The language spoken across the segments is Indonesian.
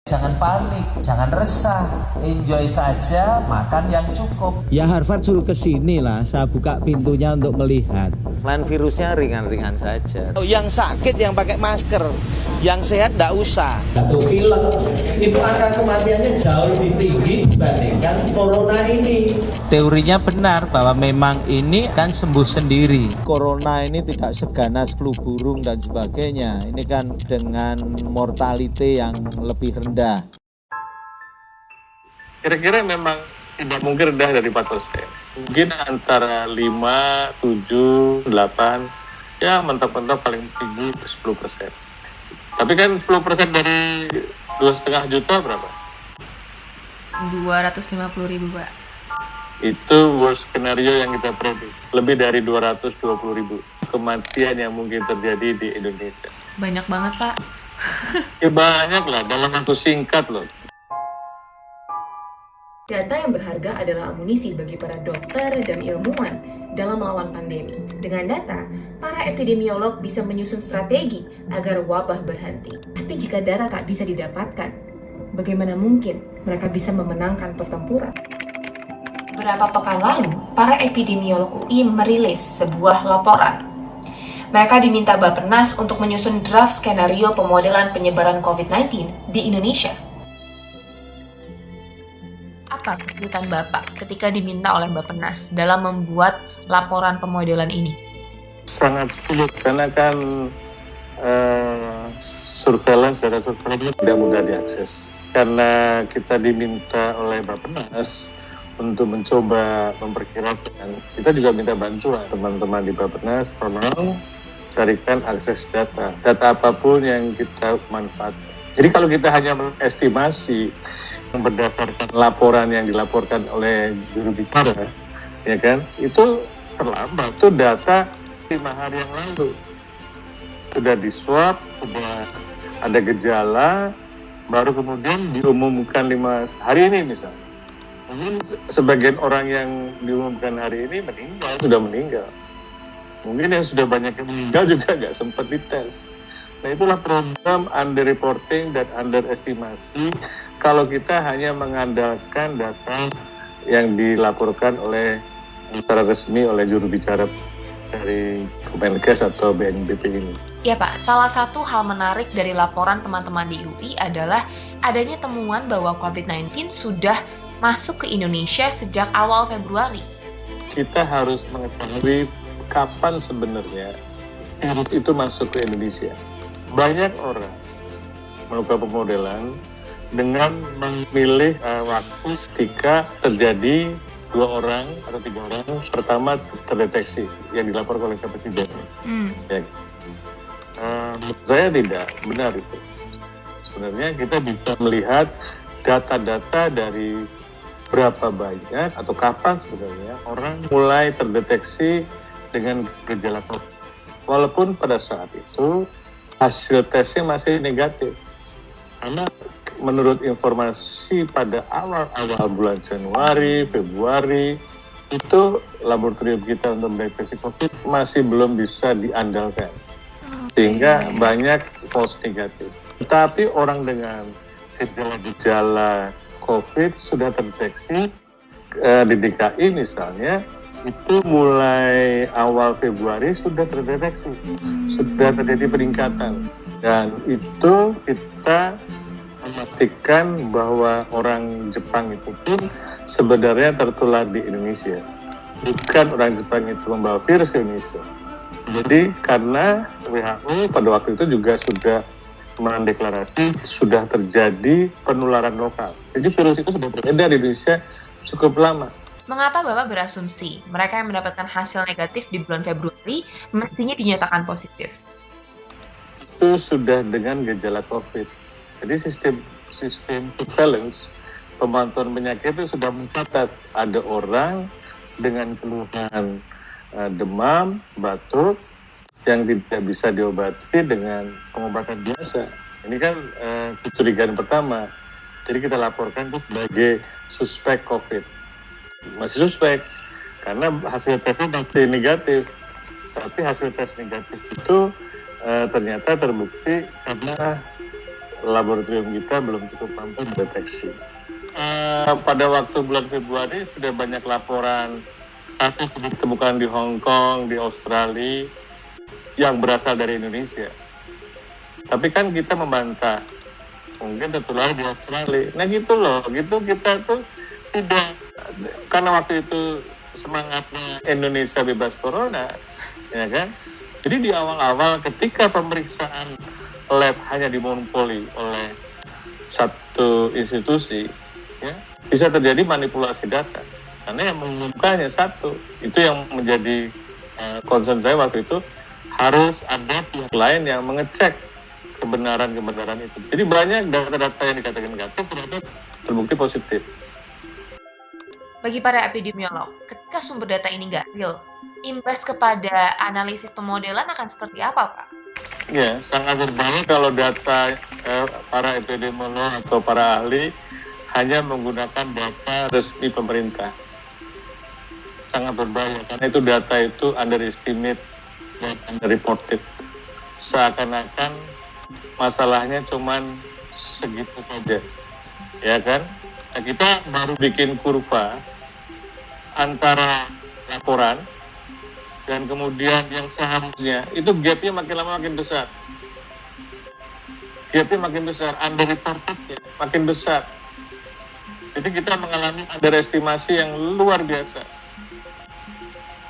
Jangan panik, jangan resah, enjoy saja, makan yang cukup. Ya Harvard suruh ke sini lah, saya buka pintunya untuk melihat. Lain virusnya ringan-ringan saja. Yang sakit yang pakai masker, yang sehat enggak usah. Batuk pilek, itu angka kematiannya jauh lebih tinggi dibandingkan corona ini. Teorinya benar bahwa memang ini kan sembuh sendiri. Corona ini tidak seganas flu burung dan sebagainya. Ini kan dengan mortality yang lebih rendah. Kira-kira memang tidak mungkin rendah dari 4%. Mungkin antara 5, 7, 8, ya mentok-mentok paling tinggi 10%. Tapi kan 10% dari 2,5 juta berapa? 250.000, Pak. Itu worst scenario yang kita prediksi. Lebih dari 220.000 kematian yang mungkin terjadi di Indonesia. Banyak banget, Pak. Ya banyak lah, dalam waktu singkat loh. Data yang berharga adalah amunisi bagi para dokter dan ilmuwan dalam melawan pandemi. Dengan data, para epidemiolog bisa menyusun strategi agar wabah berhenti. Tapi jika data tak bisa didapatkan, bagaimana mungkin mereka bisa memenangkan pertempuran? Beberapa pekan lalu, para epidemiolog UI merilis sebuah laporan. Mereka diminta Bappenas untuk menyusun draft skenario pemodelan penyebaran COVID-19 di Indonesia. Apa kesulitan Bapak ketika diminta oleh Bappenas dalam membuat laporan pemodelan ini? Sangat sulit karena kan surveillance tidak mudah diakses. Karena kita diminta oleh Bappenas untuk mencoba memperkirakan, kita juga minta bantuan teman-teman di Bappenas, tolong carikan akses data apapun yang kita manfaatkan. Jadi kalau kita hanya mengestimasi berdasarkan laporan yang dilaporkan oleh juru bicara, ya kan, itu terlambat. Itu data 5 hari yang lalu sudah di-swab, sudah ada gejala, baru kemudian diumumkan 5 hari ini misalnya. Mungkin sebagian orang yang diumumkan hari ini sudah meninggal. Mungkin yang sudah banyak yang meninggal juga nggak sempat dites. Nah itulah program underreporting dan underestimasi kalau kita hanya mengandalkan data yang dilaporkan oleh secara resmi oleh juru bicara dari Kemenkes atau BNPB ini. Ya Pak, salah satu hal menarik dari laporan teman-teman di UI adalah adanya temuan bahwa COVID-19 sudah masuk ke Indonesia sejak awal Februari. Kita harus mengetahui kapan sebenarnya virus itu masuk ke Indonesia. Banyak orang melakukan pemodelan dengan memilih waktu ketika terjadi 2 orang atau 3 orang pertama terdeteksi yang dilaporkan oleh Presiden. Ya. Menurut saya tidak benar itu. Sebenarnya kita bisa melihat data-data dari berapa banyak atau kapan sebenarnya orang mulai terdeteksi dengan gejala COVID. Walaupun pada saat itu hasil tesnya masih negatif. Karena menurut informasi pada awal-awal bulan Januari, Februari, itu laboratorium kita untuk mendeteksi COVID masih belum bisa diandalkan. Sehingga banyak false negatif. Tetapi orang dengan gejala-gejala COVID sudah terdeteksi di DKI misalnya, itu mulai awal Februari sudah terdeteksi, sudah terjadi peningkatan. Dan itu kita memastikan bahwa orang Jepang itu pun sebenarnya tertular di Indonesia. Bukan orang Jepang itu membawa virus ke Indonesia. Jadi karena WHO pada waktu itu juga sudah mendeklarasi sudah terjadi penularan lokal. Jadi virus itu sudah beredar di Indonesia cukup lama. Mengapa Bapak berasumsi mereka yang mendapatkan hasil negatif di bulan Februari mestinya dinyatakan positif? Itu sudah dengan gejala COVID. Jadi sistem surveillance pemantauan penyakit itu sudah mencatat ada orang dengan keluhan demam, batuk yang tidak bisa diobati dengan pengobatan biasa. Ini kan kecurigaan pertama. Jadi kita laporkan itu sebagai suspek COVID. Masih suspek karena hasil tesnya masih negatif. Tapi hasil tes negatif itu ternyata terbukti karena laboratorium kita belum cukup mampu mendeteksi. Pada waktu bulan Februari sudah banyak laporan kasus ditemukan di Hong Kong, di Australia yang berasal dari Indonesia. Tapi kan kita membantah, mungkin tertular di Australia. Nah gitu loh, gitu kita tuh tidak, karena waktu itu semangatnya Indonesia bebas corona, ya kan? Jadi di awal-awal ketika pemeriksaan lab hanya dimonopoli oleh satu institusi, ya, bisa terjadi manipulasi data. Karena yang mengumumkannya satu, itu yang menjadi concern saya waktu itu, harus ada pihak lain yang mengecek kebenaran itu. Jadi banyak data-data yang dikatakan negatif ternyata terbukti positif. Bagi para epidemiolog, ketika sumber data ini nggak real, imbas kepada analisis pemodelan akan seperti apa, Pak? Ya, sangat berbahaya kalau data para epidemiolog atau para ahli hanya menggunakan data resmi pemerintah. Sangat berbahaya, karena itu data itu underestimate dan underreported. Seakan-akan masalahnya cuman segitu saja, ya kan? Nah, kita baru bikin kurva antara laporan dan kemudian yang seharusnya itu gapnya makin lama makin besar. Gapnya makin besar, underreportednya makin besar. Jadi kita mengalami underestimasi yang luar biasa.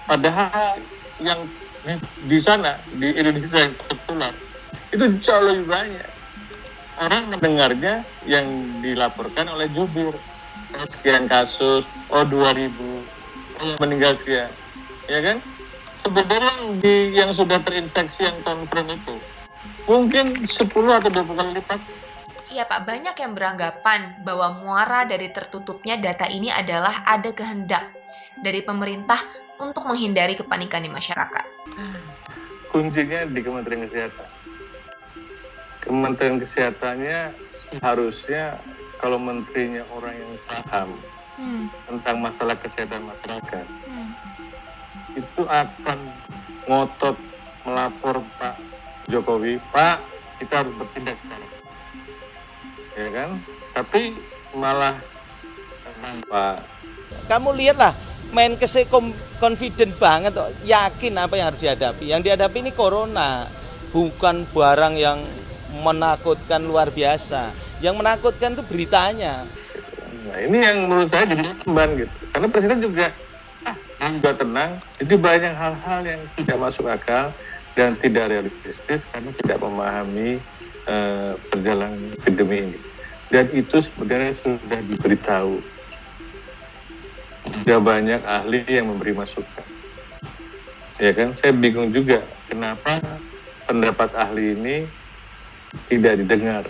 Padahal yang di sana, di Indonesia yang tertular, itu jauh lebih banyak. Orang mendengarnya yang dilaporkan oleh jubir. Sekian kasus, 2.000, yang meninggal sekian. Ya kan? Sebenarnya yang sudah terinfeksi yang confirm itu, mungkin 10 atau 20 kali lipat. Iya Pak, banyak yang beranggapan bahwa muara dari tertutupnya data ini adalah ada kehendak dari pemerintah untuk menghindari kepanikan di masyarakat. Kuncinya di Kementerian Kesehatan. Kementerian Kesehatannya harusnya kalau menterinya orang yang paham tentang masalah kesehatan masyarakat, itu akan ngotot melapor Pak Jokowi, Pak, kita harus bertindak sekarang. Ya kan? Tapi malah Pak, Kamu lihatlah, Menkes confident banget, yakin apa yang harus dihadapi. Yang dihadapi ini corona, bukan barang yang menakutkan luar biasa. Yang menakutkan itu beritanya. nah ini yang menurut saya jadi beban gitu. Karena Presiden juga tenang. Jadi banyak hal-hal yang tidak masuk akal dan tidak realistis karena tidak memahami perjalanan epidemi ini. Dan itu sebenarnya sudah diberitahu. Sudah banyak ahli yang memberi masukan. Ya kan, saya bingung juga kenapa pendapat ahli ini tidak didengar.